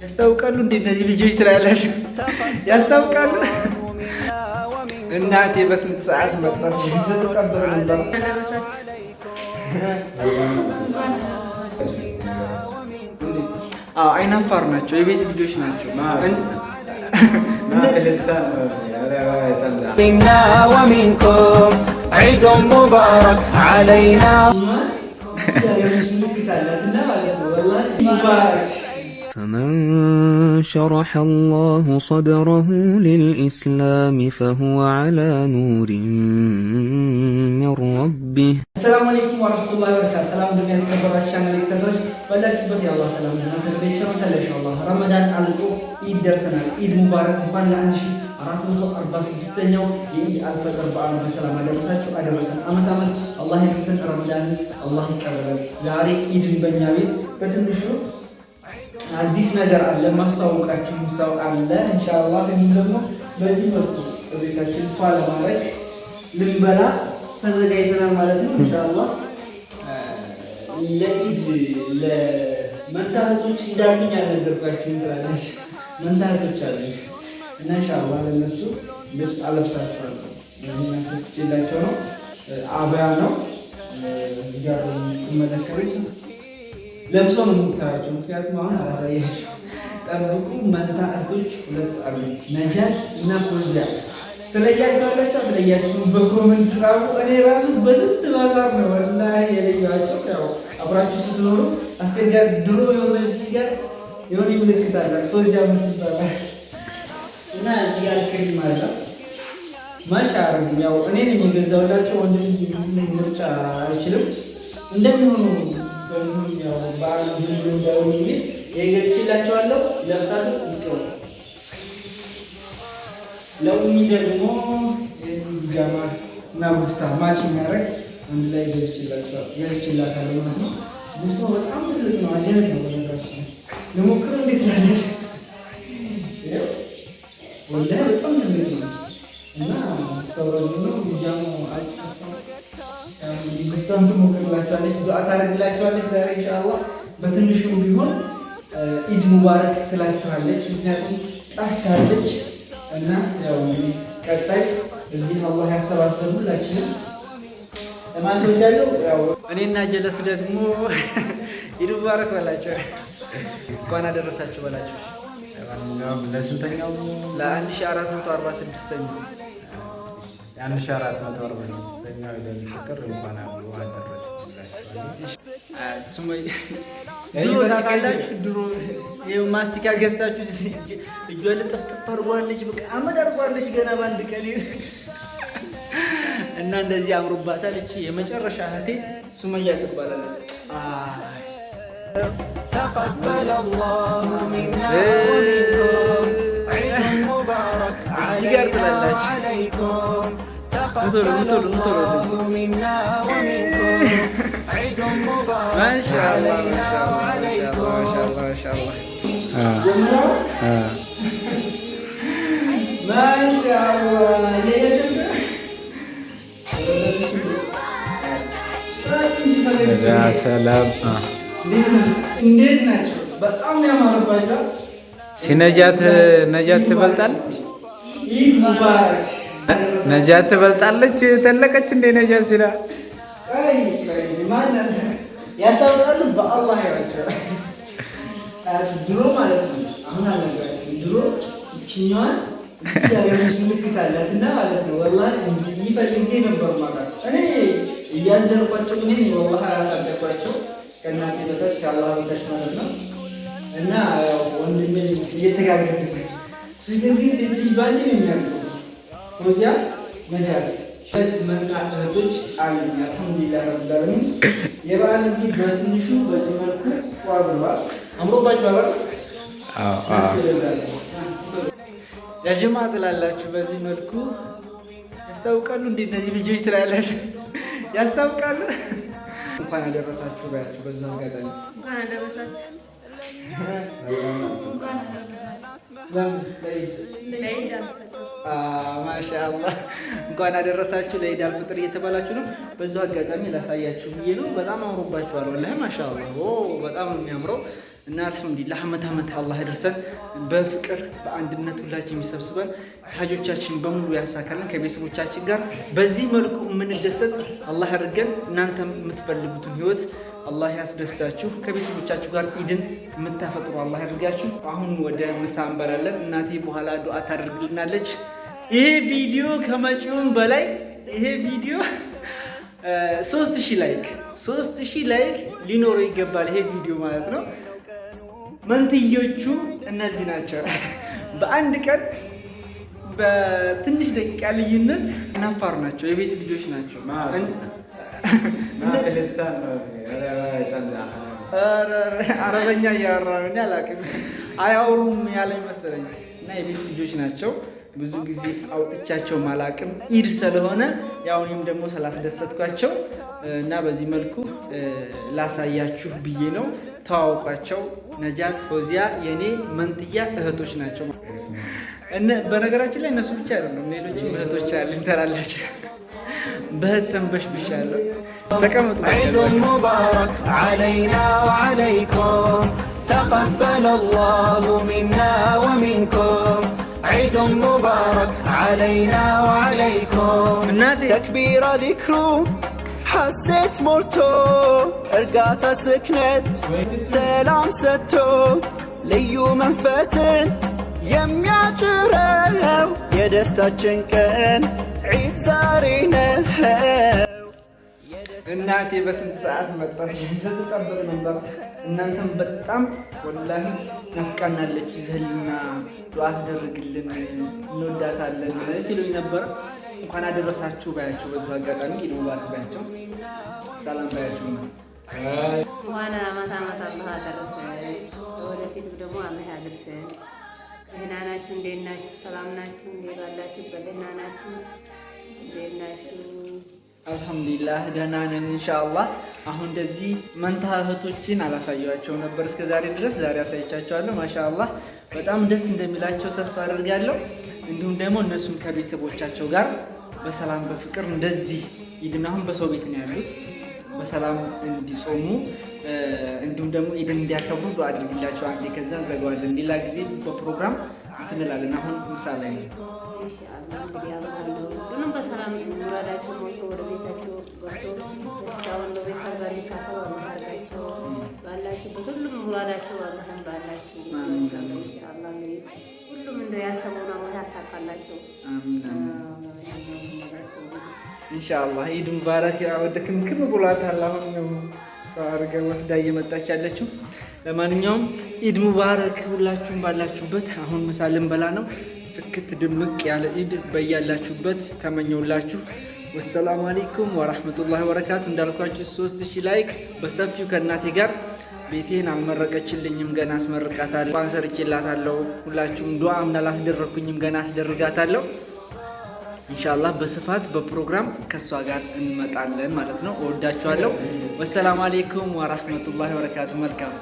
ያስታውቃሉ እንዴ እነዚህ ልጆች ትላላችሁ? ያስታውቃሉ። እናቴ በስንት ሰዓት መጣች ስትቀበል ነበር። አይናፋር ናቸው፣ የቤት ልጆች ናቸው። منا ومنكم عيد مبارك علينا. فمن شرح الله صدره للإسلام فهو على نور من ربه. السلام عليكم ورحمة الله وبركاته. سلام دنيا تكبرات شامل كدرج ولكن يا الله سلام زمان تبيت شرط الله إن شاء الله رمضان على الأو عيد درسنا عيد مبارك مفان لعنشي أراكم أربعة ستة عيد الفطر بأمر بسلام على رسالة على رسالة أمد أمد الله يحسن رمضان الله يكبر ዛሬ عيد بنيامي በትንሹ አዲስ ነገር አለ ማስተዋወቃችሁ ሰው አለ ኢንሻአላህ። ደግሞ በዚህ መልኩ ቤታችን ፋለ ማለት ልንበላ ተዘጋጅተናል ማለት ነው ኢንሻአላህ። ለኢድ ለመንታቶች እንዳሉኝ ያልነገርኳችሁ እንላለን። መንታቶች አሉኝ እና ኢንሻአላህ ለነሱ ልብስ አለብሳቸዋለሁ። የሚያስፈልጋቸው ነው አብያ ነው ጋር ተመለከቱት ለብሶ ነው የምታያቸው። ምክንያቱም አሁን አላሳያችሁ ጠብቁ። መንታ እህቶች ሁለት አሉ ነጃት እና ፎዚያ ትለያቸዋላችሁ። ትለያችሁ በኮመንት ጻፉ። እኔ ራሱ በስንት ባዛር ነው ወላሂ የለያቸው። ያው አብራችሁ ስትኖሩ አስቸጋሪ ድሮ የሆነ እዚህ ጋር የሆነ ምልክት አለ ፎዚያ ምትባል እና እዚህ ጋር ክሪም አለ ማሻአላ። ያው እኔ ነኝ የገዛሁላቸው። ወንድ ልጅ ምርጫ አይችልም እንደሚሆኑ ያው ባል ዝም ብለው የገጭላቸዋለሁ ለብሳሉ ይቀር ለኡሚ ደግሞ ጃማ እና ሙፍታ ማች የሚያደርግ አንድ ላይ ገጭላታለሁ ማለት ነው። ሙፍታ በጣም ትልቅ ነው፣ አጀብ ነው። ነገራችን ለሞክረው እንዴት ያለሽ ወላሂ በጣም ትልቅ ነው እና ተወረዱ ነው ጃማ አጭፋ ጉፍታን ትሞክርላችኋለች፣ ዱዓ ታደርግላችኋለች። ዛሬ ኢንሻአላህ በትንሹ ቢሆን ኢድ ሙባረክ ትላችኋለች። ምክንያቱም ጠፍታለች እና ያው እንግዲህ ቀጣይ እዚህ አላህ ያሰባስበን ሁላችንም ለማለት ያለው ያው እኔና ጀለስ ደግሞ ኢድ ሙባረክ በላቸው፣ እንኳን አደረሳችሁ በላቸው። ለስንተኛው? ለ1446ኛው 1446ኛው ኢድ ፍጥር እንኳን አብሮ አደረሳችሁ። ታውቃላችሁ ድሮ ይኸው ማስቲካ ገዝታችሁ እጇ ልጥፍጥፍ አድርጓለች፣ በቃ አመድ አድርጓለች ገና በአንድ ቀን እና እንደዚህ አምሮባታል። እቺ የመጨረሻ እህቴ ሱመያ ትባላለች። ተቀበለ አላሁ ሚና ወሚንኩም ዒድ ሙባረክ ዓለይኩም ተቀበለ አላሁ ሚና ወሚንኩም ዒድ ሙባረክ ማሻአላህ ሰላም እንዴት ናቸው? በጣም ያማረባቸው። ሲነጃት ነጃት ትበልጣለች። ኢድ ሙባረክ ነጃት ትበልጣለች። ተለቀች እንደ ነጃት ሲላ አይ ማን ያስታውቃሉ። በአላህ ያቸው ድሮ ማለት ነው። አሁን አለጋችሁ ድሮ እቺኛዋን ያለች ምልክት አላትና ማለት ነው። ወላሂ እንዲህ ፈልጌ ነበር ማለት እኔ እያዘርኳቸው እኔ ወላሂ አሳደኳቸው ከእናቴ በታች ከአላህ በታች ማለት ነው። እና ያው ወንድሜ እየተጋገዝን ስለዚህ ሴት ልጅ ባንቺ ነው የሚያልቀው። ፎዚያ ነጃት መንቃት እህቶች አሉኝ። አልሐምዱሊላህ ረብል ዓለሚን። የበዓል እንግዲህ በትንሹ በዚህ መልኩ ዋብሏል። አምሮባችኋል? አዎ ያጀማ ትላላችሁ። በዚህ መልኩ ያስታውቃሉ እንዴ እነዚህ ልጆች ትላላችሁ? ያስታውቃሉ። እንኳን አደረሳችሁ ባያችሁ በዛ አጋጣሚ እንኳን አደረሳችሁ። ማሻአላህ እንኳን አደረሳችሁ ለኢድ አልፍጥር እየተባላችሁ ነው። በዛው አጋጣሚ ላሳያችሁ ብዬ ነው። በጣም አምሮባችኋል ወላሂ ማሻአላህ። በጣም ነው የሚያምረው። እና አልሐምዱሊላህ አመት አላህ ያደርሰን በፍቅር በአንድነት ሁላችን የሚሰብስበን ሀጆቻችን በሙሉ ያሳካልን ከቤተሰቦቻችን ጋር በዚህ መልኩ የምንደሰት አላህ ያድርገን። እናንተም የምትፈልጉትን ህይወት አላህ ያስደስታችሁ። ከቤተሰቦቻችሁ ጋር ኢድን የምታፈጥሩ አላህ ያድርጋችሁ። አሁን ወደ ምሳ እንበላለን። እናቴ በኋላ ዱዓ ታደርግልናለች። ይሄ ቪዲዮ ከመጪውም በላይ ይሄ ቪዲዮ 3000 ላይክ ሊኖረው ይገባል። ይሄ ቪዲዮ ማለት ነው። መንትዮቹ እነዚህ ናቸው። በአንድ ቀን በትንሽ ደቂቃ ልዩነት ናፋር ናቸው። የቤት ልጆች ናቸው። አረበኛ እያወራ ነው አላውቅም። አያወሩም ያለኝ መሰለኝ። እና የቤት ልጆች ናቸው። ብዙ ጊዜ አውጥቻቸው አላውቅም። ኢድ ስለሆነ ያው እኔም ደግሞ ስላስደሰትኳቸው እና በዚህ መልኩ ላሳያችሁ ብዬ ነው። ተዋውቋቸው። ነጃት፣ ፎዚያ የኔ መንትያ እህቶች ናቸው። በነገራችን ላይ እነሱ ብቻ አይደሉም፣ ሌሎችም እህቶች አሉኝ። ተላላቸው በእህት ተንበሽብሻለሁ። ተቀመጡ። ዒድ ሙባረክ ዓለይና ወዓለይኩም ተቀበለ አላሁ ሚና ወሚንኩም ዒድ ሙባረክ ዓለይና ወዓለይኩም ተክቢራ ዚክሩ ሐሴት ሞልቶ እርጋታ ስክነት ሰላም ሰጥቶ ልዩ መንፈስን የሚያጭረው የደስታችን ቀን ዒድ ዛሬ ነው። እናቴ በስንት ሰዓት መጣች ስትጠብቅ ነበር። እናንተም በጣም ወላሂ ናፍቃናለች። ይዘህልና ዱዓ አስደርግልን እንወዳታለን ሲሉኝ ነበር። እንኳን አደረሳችሁ ባያቸው። በዚህ አጋጣሚ ኢድ ሙባረክ ባያቸው፣ ሰላም ባያቸው ነው። እንኳን አመት አላህ አደረሰን። ወደፊት ደግሞ አላህ ያድርሰን። ደህና ናችሁ? እንዴት ናችሁ? ሰላም ናችሁ? እንዴት ባላችሁ? በደህና ናችሁ? እንዴት ናችሁ? አልሐምዱሊላህ ደህና ነን ኢንሻአላህ። አሁን እንደዚህ መንታ እህቶችን አላሳየኋቸው ነበር እስከ ዛሬ ድረስ። ዛሬ አሳይቻቸዋለሁ። ማሻአላህ በጣም ደስ እንደሚላቸው ተስፋ አደርጋለሁ። እንዲሁም ደግሞ እነሱም ከቤተሰቦቻቸው ጋር በሰላም በፍቅር እንደዚህ ኢድን አሁን በሰው ቤት ነው ያሉት በሰላም እንዲጾሙ እንዲሁም ደግሞ ኢድን እንዲያከብሩ ዱዓ አድርግላቸው። አንዴ ከዛ እንዘጋዋለን። ሌላ ጊዜ በፕሮግራም እንትንላለን። አሁን ምሳሌ ነው ኢንሻአላህ። እንግዲህ ሁሉንም በሰላም ሙራዳቸው ሞልቶ ወደ ቤታቸው ገብቶ ደስታውን ለቤተሰብ ጋር ሊካፈሉ አላቸው። ባላችሁበት ሁሉም ሙራዳቸው አላህን ባላችሁ ኢንሻአላህ። እንግዲህ ሁሉም እንደው ያሰቡን አላህ ያሳካላቸው። አሚን ኢንሻአላህ። ኢድ ሙባረክ። ወደ ክምክም ብሏታል። አሁን ነው አርገ ወስዳ እየመጣች ያለችው። ለማንኛውም ኢድ ሙባረክ ሁላችሁም ባላችሁበት። አሁን ምሳ ልንበላ ነው። ፍክት ድምቅ ያለ ኢድ በያላችሁበት ተመኘውላችሁ። ወሰላሙ አለይኩም ወራህመቱላሂ ወበረካቱ። እንዳልኳችሁ 3000 ላይክ በሰፊው ከእናቴ ጋር ቤቴን አልመረቀችልኝም፣ ገና አስመርቃታለሁ። እንኳን ሰርቼላታለሁ። ሁላችሁም ዱዓም ላላስደረኩኝም ገና አስደርጋታለሁ። ኢንሻአላህ በስፋት በፕሮግራም ከሷ ጋር እንመጣለን ማለት ነው። እወዳችኋለሁ። ወሰላሙ አለይኩም ወራህመቱላሂ ወበረካቱ። መልካም